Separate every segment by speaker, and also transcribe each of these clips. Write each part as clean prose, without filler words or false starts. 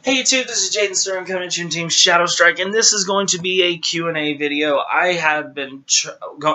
Speaker 1: Hey YouTube, this is Jaden Sturm coming to you from Team Shadow Strike, and this is going to be a Q&A video. I have been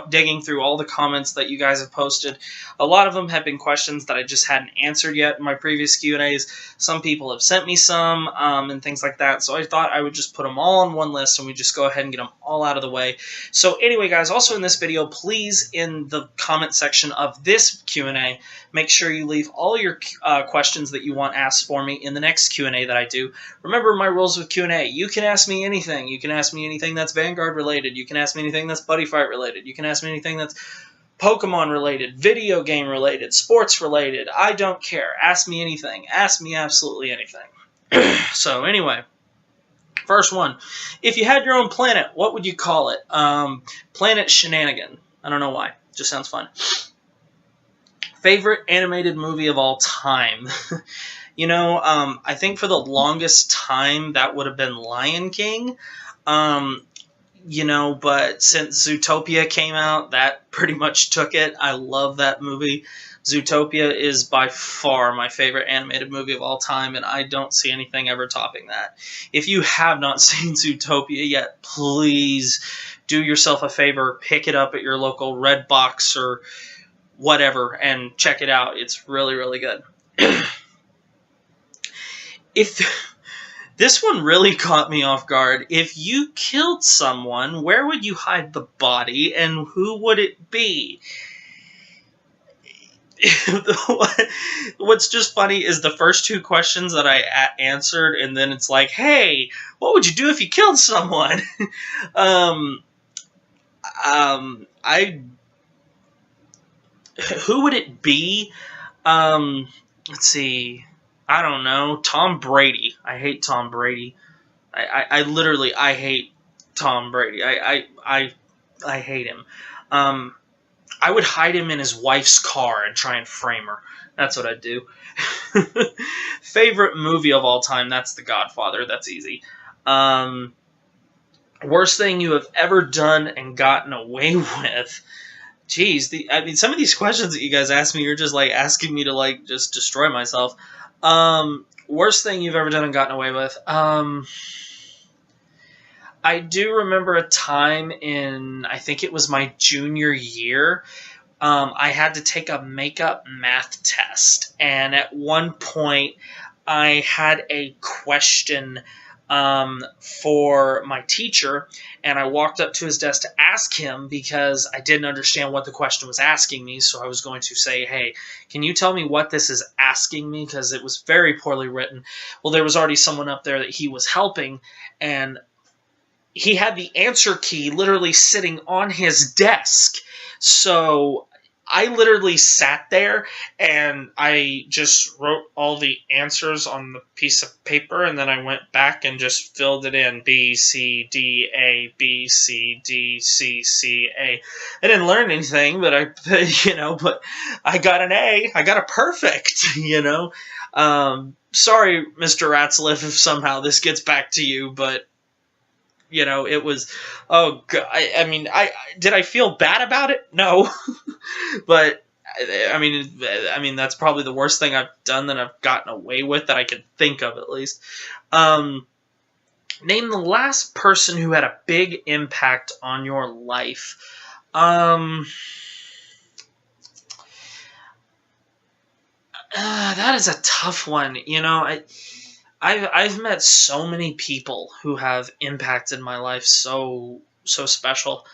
Speaker 1: digging through all the comments that you guys have posted. A lot of them have been questions that I just hadn't answered yet in my previous Q&As. Some people have sent me some, and things like that, so I thought I would just put them all on one list, and we just go ahead and get them all out of the way. So anyway, guys, also in this video, please, in the comment section of this Q&A, make sure you leave all your questions that you want asked for me in the next Q&A that I do. Remember my rules with Q&A. You can ask me anything. You can ask me anything that's Vanguard related. You can ask me anything that's Buddy Fight related. You can ask me anything that's Pokemon related, video game related, sports related. I don't care. Ask me anything. Ask me absolutely anything. So anyway, first one. If you had your own planet, what would you call it? Planet Shenanigan. I don't know why. Just sounds fun. Favorite animated movie of all time? You know, I think for the longest time that would have been Lion King. You know, but since Zootopia came out, that pretty much took it. I love that movie. Zootopia is by far my favorite animated movie of all time, and I don't see anything ever topping that. If you have not seen Zootopia yet, please do yourself a favor, pick it up at your local Redbox or whatever, and check it out. It's really, really good. If this one really caught me off guard. If you killed someone, where would you hide the body, and who would it be? What's just funny is the first two questions that I answered, and then it's like, hey, what would you do if you killed someone? Who would it be? Let's see. I don't know. Tom Brady. I hate Tom Brady. I literally hate Tom Brady. I hate him. I would hide him in his wife's car and try and frame her. That's what I'd do. Favorite movie of all time? That's The Godfather. That's easy. Worst thing you have ever done and gotten away with? Jeez, I mean, some of these questions that you guys ask me are just like asking me to like just destroy myself. Worst thing you've ever done and gotten away with? I do remember a time in, I think it was my junior year, I had to take a makeup math test, and at one point I had a question for my teacher, and I walked up to his desk to ask him because I didn't understand what the question was asking me, so I was going to say, hey, can you tell me what this is asking me, because it was very poorly written. Well, there was already someone up there that he was helping, and he had the answer key literally sitting on his desk, so I literally sat there and I just wrote all the answers on the piece of paper, and then I went back and just filled it in. B, C, D, A, B, C, D, C, C, A. I didn't learn anything, but but I got an A. I got a perfect, Sorry, Mr. Ratzliff, if somehow this gets back to you, but it was, oh God, I mean, did I feel bad about it? No, but I mean, that's probably the worst thing I've done that I've gotten away with that I can think of, at least. Name the last person who had a big impact on your life. That is a tough one. I've met so many people who have impacted my life so special.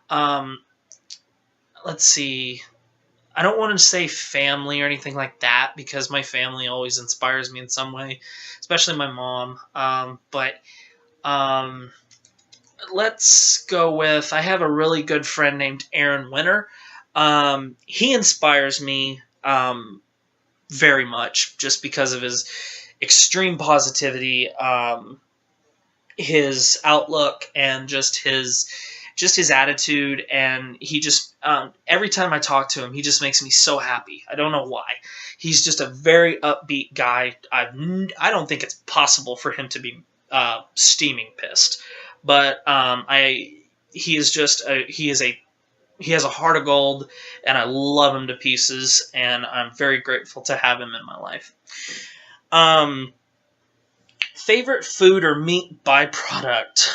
Speaker 1: Let's see. I don't want to say family or anything like that, because my family always inspires me in some way, especially my mom. Let's go with, I have a really good friend named Aaron Winter. He inspires me very much just because of his extreme positivity, his outlook, and just his attitude, and he just every time I talk to him, he just makes me so happy. I don't know why. He's just a very upbeat guy. I don't think it's possible for him to be steaming pissed, but he has a heart of gold, and I love him to pieces, and I'm very grateful to have him in my life. Favorite food or meat byproduct?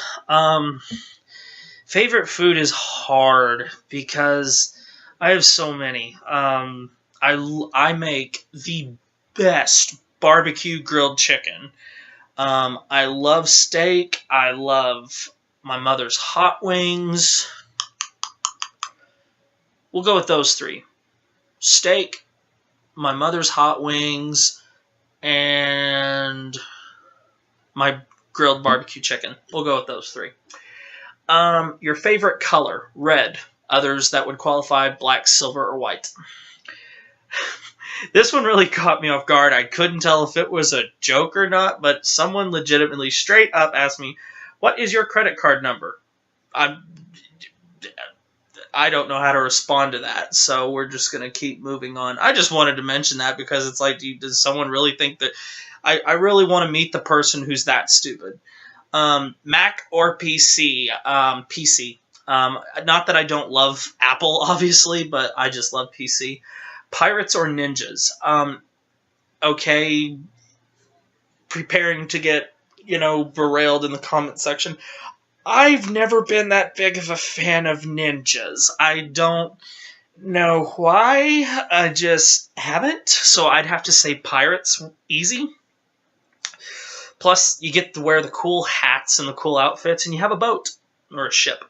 Speaker 1: Favorite food is hard because I have so many. I make the best barbecue grilled chicken. I love steak. I love my mother's hot wings. We'll go with those three. Steak, my mother's hot wings, and my grilled barbecue chicken. We'll go with those three. Your favorite color? Red. Others that would qualify: black, silver, or white. This one really caught me off guard. I couldn't tell if it was a joke or not, but someone legitimately straight up asked me, "What is your credit card number?" I don't know how to respond to that, so we're just going to keep moving on. I just wanted to mention that because it's like, does someone really think that... I really want to meet the person who's that stupid. Mac or PC? PC. Not that I don't love Apple, obviously, but I just love PC. Pirates or ninjas? Okay, preparing to get, berailed in the comment section. I've never been that big of a fan of ninjas. I don't know why. I just haven't. So I'd have to say pirates. Easy. Plus, you get to wear the cool hats and the cool outfits, and you have a boat or a ship.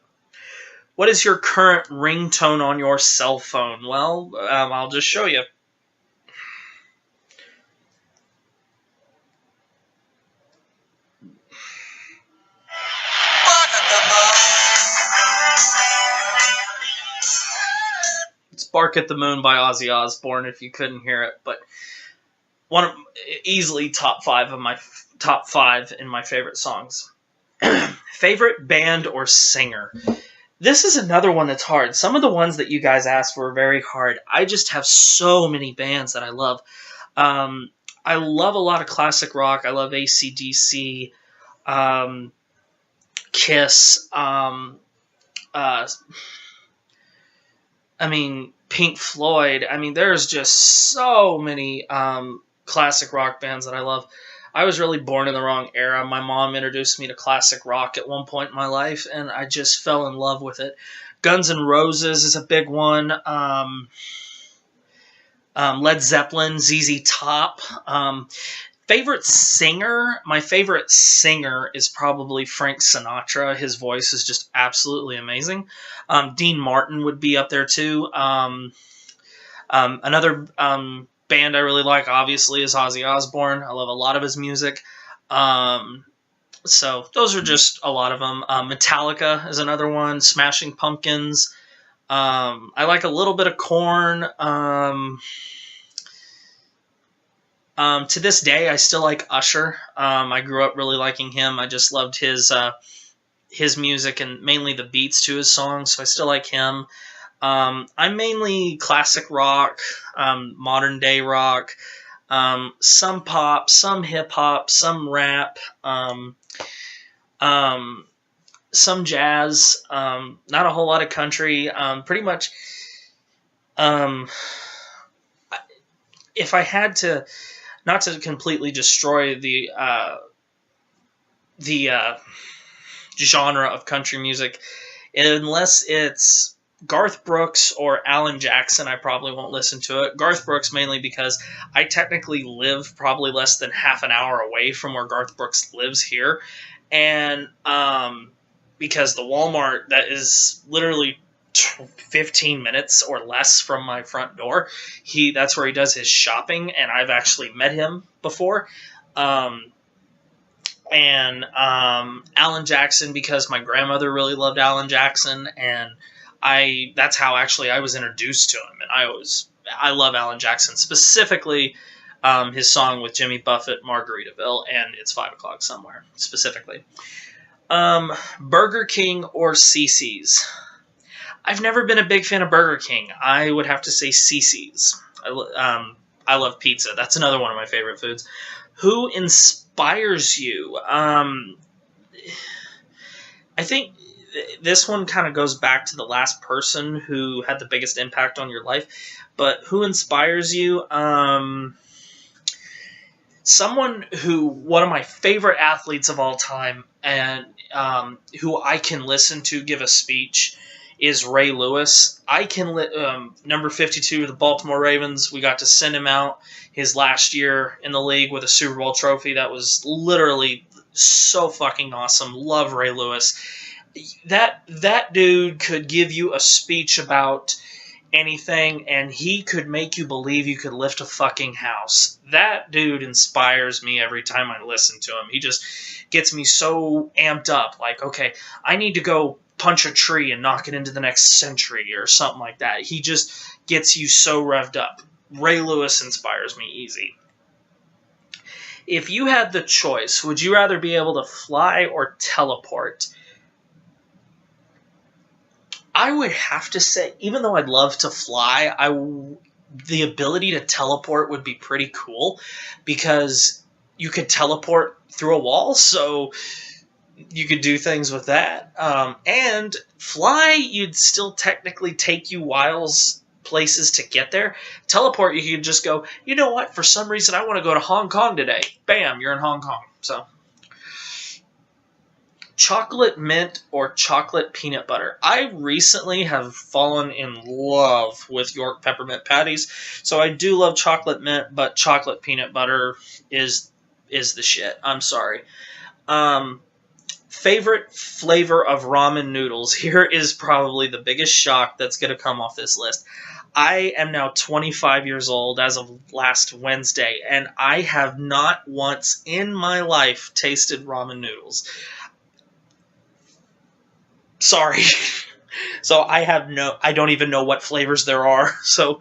Speaker 1: What is your current ringtone on your cell phone? Well, I'll just show you. It's Bark at the Moon by Ozzy Osbourne, if you couldn't hear it. But easily top five in my favorite songs. Favorite band or singer? This is another one that's hard. Some of the ones that you guys asked were very hard. I just have so many bands that I love. I love a lot of classic rock. I love AC/DC, Kiss, Pink Floyd. There's just so many classic rock bands that I love. I was really born in the wrong era. My mom introduced me to classic rock at one point in my life, and I just fell in love with it. Guns N' Roses is a big one. Led Zeppelin, ZZ Top. Favorite singer? My favorite singer is probably Frank Sinatra. His voice is just absolutely amazing. Dean Martin would be up there too. Another band I really like, obviously, is Ozzy Osbourne. I love a lot of his music. So those are just a lot of them. Metallica is another one. Smashing Pumpkins. I like a little bit of Korn. To this day, I still like Usher. I grew up really liking him. I just loved his music and mainly the beats to his songs, so I still like him. I'm mainly classic rock, modern day rock, some pop, some hip hop, some rap, some jazz, not a whole lot of country. Pretty much, if I had to, not to completely destroy the genre of country music, unless it's Garth Brooks or Alan Jackson, I probably won't listen to it. Garth Brooks mainly because I technically live probably less than half an hour away from where Garth Brooks lives here. And because the Walmart that is literally 15 minutes or less from my front door, that's where he does his shopping, and I've actually met him before. Alan Jackson because my grandmother really loved Alan Jackson, and that's how actually I was introduced to him. And I love Alan Jackson, specifically his song with Jimmy Buffett, Margaritaville, and It's 5 O'Clock Somewhere, specifically. Burger King or CiCi's? I've never been a big fan of Burger King. I would have to say CiCi's. I love pizza. That's another one of my favorite foods. Who inspires you? I think this one kind of goes back to the last person who had the biggest impact on your life. But who inspires you? one of my favorite athletes of all time, and who I can listen to give a speech, is Ray Lewis. Number 52 of the Baltimore Ravens. We got to send him out his last year in the league with a Super Bowl trophy. That was literally so fucking awesome. Love Ray Lewis. That dude could give you a speech about anything, and he could make you believe you could lift a fucking house. That dude inspires me every time I listen to him. He just gets me so amped up. Like, okay, I need to go punch a tree and knock it into the next century or something like that. He just gets you so revved up. Ray Lewis inspires me easy. If you had the choice, would you rather be able to fly or teleport? I would have to say, even though I'd love to fly, the ability to teleport would be pretty cool, because you could teleport through a wall, so you could do things with that. And fly, you'd still technically take you places to get there. Teleport, you could just go, you know what, for some reason I want to go to Hong Kong today. Bam, you're in Hong Kong. So, chocolate mint or chocolate peanut butter? I recently have fallen in love with York peppermint patties, so I do love chocolate mint, but chocolate peanut butter is the shit. I'm sorry. Favorite flavor of ramen noodles? Here is probably the biggest shock that's going to come off this list. I am now 25 years old as of last Wednesday, and I have not once in my life tasted ramen noodles. Sorry. So I don't even know what flavors there are. So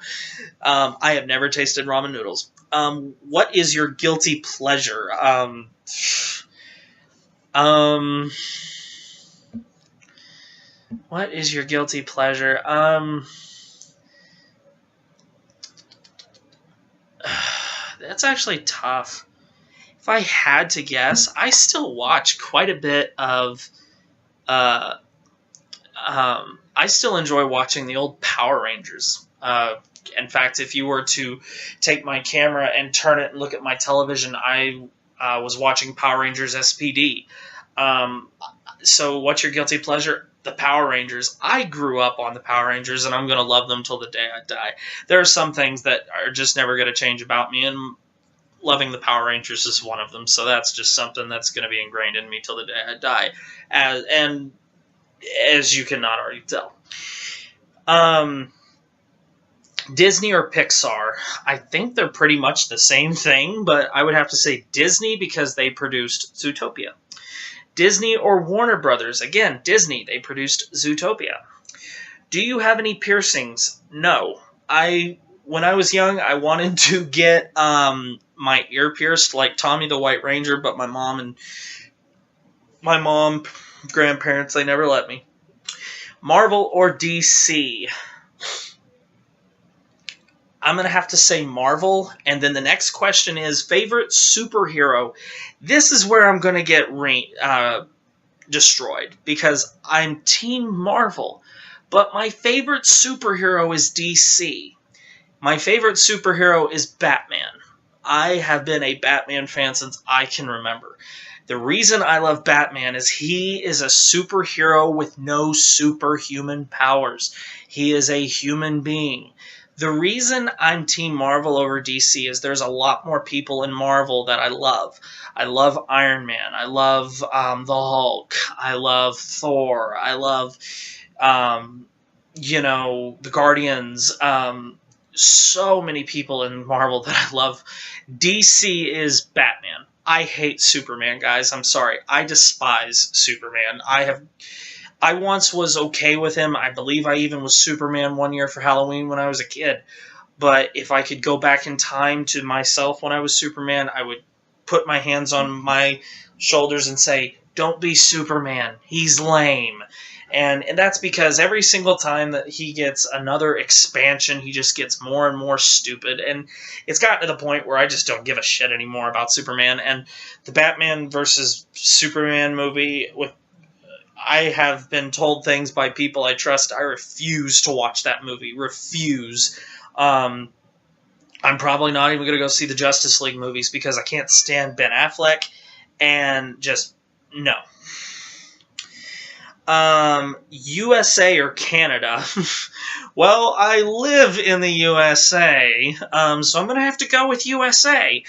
Speaker 1: I have never tasted ramen noodles. What is your guilty pleasure? What is your guilty pleasure? That's actually tough. If I had to guess, I still watch quite a bit of I still enjoy watching the old Power Rangers. In fact, if you were to take my camera and turn it and look at my television, I was watching Power Rangers SPD. So what's your guilty pleasure? The Power Rangers. I grew up on the Power Rangers, and I'm going to love them till the day I die. There are some things that are just never going to change about me, and loving the Power Rangers is one of them. So that's just something that's going to be ingrained in me till the day I die. And as you cannot already tell. Disney or Pixar? I think they're pretty much the same thing, but I would have to say Disney because they produced Zootopia. Disney or Warner Brothers? Again, Disney. They produced Zootopia. Do you have any piercings? No. When I was young, I wanted to get my ear pierced like Tommy the White Ranger, but my mom, grandparents, they never let me. Marvel or DC? I'm going to have to say Marvel, and then the next question is favorite superhero. This is where I'm going to get destroyed, because I'm Team Marvel, but my favorite superhero is DC. My favorite superhero is Batman. I have been a Batman fan since I can remember. The reason I love Batman is he is a superhero with no superhuman powers. He is a human being. The reason I'm Team Marvel over DC is there's a lot more people in Marvel that I love. I love Iron Man. I love the Hulk. I love Thor. I love, the Guardians. So many people in Marvel that I love. DC is Batman. I hate Superman, guys. I'm sorry. I despise Superman. I once was okay with him. I believe I even was Superman one year for Halloween when I was a kid. But if I could go back in time to myself when I was Superman, I would put my hands on my shoulders and say, don't be Superman. He's lame. And that's because every single time that he gets another expansion, he just gets more and more stupid. And it's gotten to the point where I just don't give a shit anymore about Superman. And the Batman versus Superman movie, I have been told things by people I trust. I refuse to watch that movie. Refuse. I I'm probably not even going to go see the Justice League movies because I can't stand Ben Affleck, and just, no. USA or Canada? Well, I live in the USA, so I'm going to have to go with USA.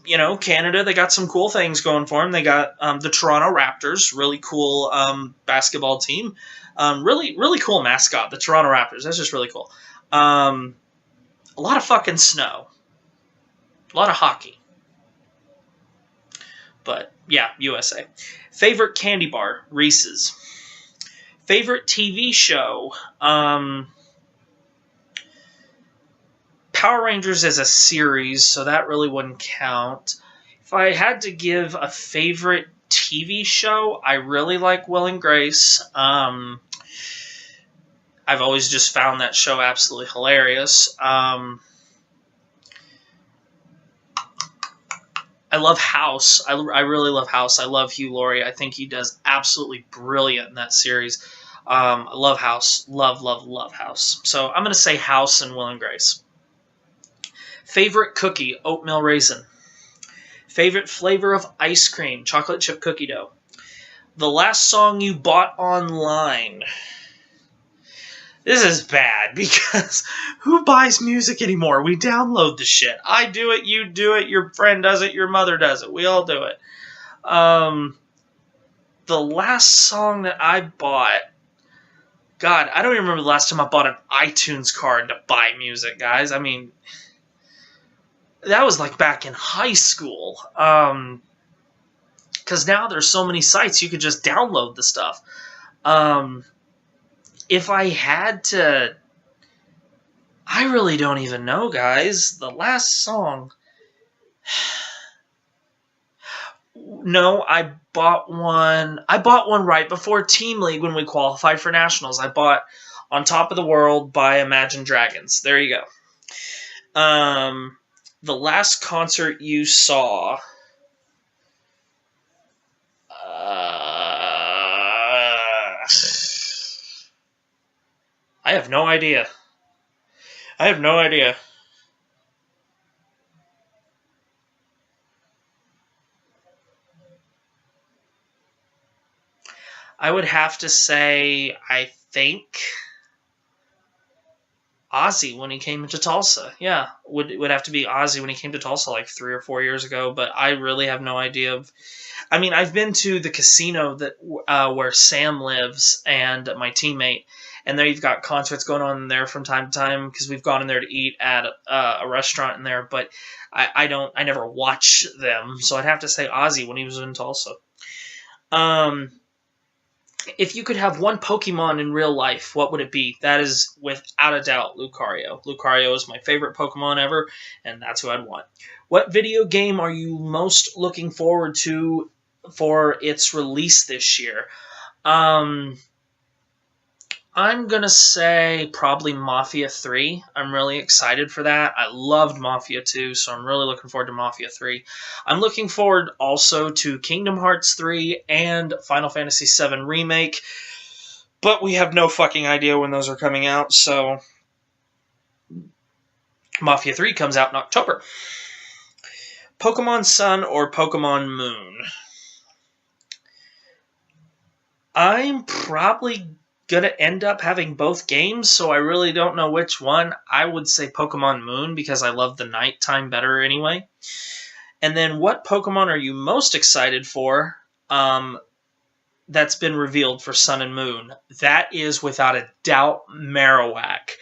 Speaker 1: You know, Canada, they got some cool things going for them. They got the Toronto Raptors, really cool basketball team. Really cool mascot, the Toronto Raptors. That's just really cool. A lot of fucking snow. A lot of hockey. But, yeah, USA. Favorite candy bar? Reese's. Favorite TV show? Power Rangers is a series, so that really wouldn't count. If I had to give a favorite TV show, I really like Will and Grace. I've always just found that show absolutely hilarious. I love House. I really love House. I love Hugh Laurie. I think he does absolutely brilliant in that series. I love House. Love House. So I'm going to say House and Will and Grace. Favorite cookie? Oatmeal raisin. Favorite flavor of ice cream? Chocolate chip cookie dough. The last song you bought online? This is bad, because who buys music anymore? We download the shit. I do it, you do it, your friend does it, your mother does it. We all do it. The last song that I bought... God, I don't even remember the last time I bought an iTunes card to buy music, guys. I mean, that was like back in high school. Because now there's so many sites, you could just download the stuff. If I had to... I really don't even know, guys. The last song... No, I bought one right before Team League when we qualified for Nationals. I bought On Top of the World by Imagine Dragons. There you go. The last concert you saw... I have no idea. I would have to say, I think, Ozzy when he came into Tulsa. Yeah, would have to be Ozzy when he came to Tulsa like 3 or 4 years ago, but I really have no idea of... I mean, I've been to the casino that where Sam lives and my teammate, and there you've got concerts going on there from time to time because we've gone in there to eat at a restaurant in there, but I never watch them, so I'd have to say Ozzy when he was in Tulsa. If you could have one Pokemon in real life, what would it be? That is without a doubt Lucario. Lucario is my favorite Pokemon ever, and that's who I'd want. What video game are you most looking forward to for its release this year? I'm going to say probably Mafia 3. I'm really excited for that. I loved Mafia 2, so I'm really looking forward to Mafia 3. I'm looking forward also to Kingdom Hearts 3 and Final Fantasy VII Remake, but we have no fucking idea when those are coming out, so Mafia 3 comes out in October. Pokemon Sun or Pokemon Moon? I'm probably going to end up having both games, so I really don't know which one. I would say Pokemon Moon because I love the nighttime better anyway. And then what Pokemon are you most excited for that's been revealed for Sun and Moon? That is without a doubt Marowak.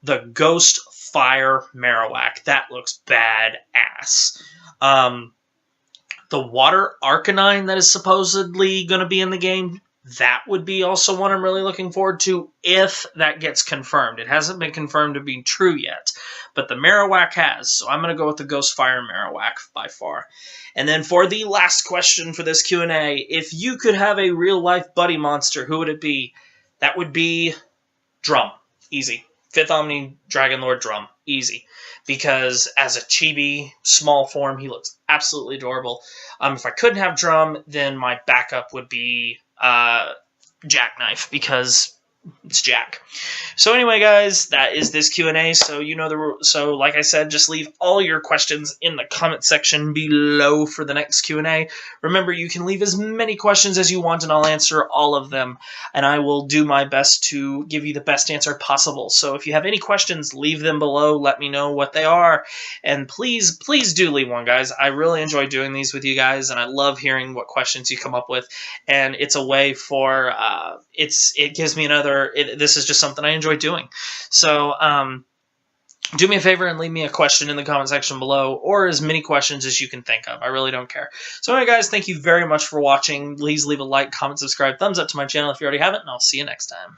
Speaker 1: The Ghost Fire Marowak. That looks badass. The Water Arcanine that is supposedly going to be in the game, that would be also one I'm really looking forward to if that gets confirmed. It hasn't been confirmed to be true yet, but the Marowak has, so I'm going to go with the Ghostfire Marowak by far. And then for the last question for this Q&A, if you could have a real-life buddy monster, who would it be? That would be Drum. Easy. 5th Omni Dragon Lord Drum. Easy. Because as a chibi, small form, he looks absolutely adorable. If I couldn't have Drum, then my backup would be Jackknife, because It's Jack. So anyway, guys, that is this Q&A. So so like I said, just leave all your questions in the comment section below for the next Q&A. Remember, you can leave as many questions as you want, and I'll answer all of them. And I will do my best to give you the best answer possible. So if you have any questions, leave them below. Let me know what they are. And please, please do leave one, guys. I really enjoy doing these with you guys, and I love hearing what questions you come up with. And it's a way for it gives me another. This is just something I enjoy doing. So do me a favor and leave me a question in the comment section below, or as many questions as you can think of. I really don't care. So anyway, guys, thank you very much for watching. Please leave a like, comment, subscribe, thumbs up to my channel if you already haven't, and I'll see you next time.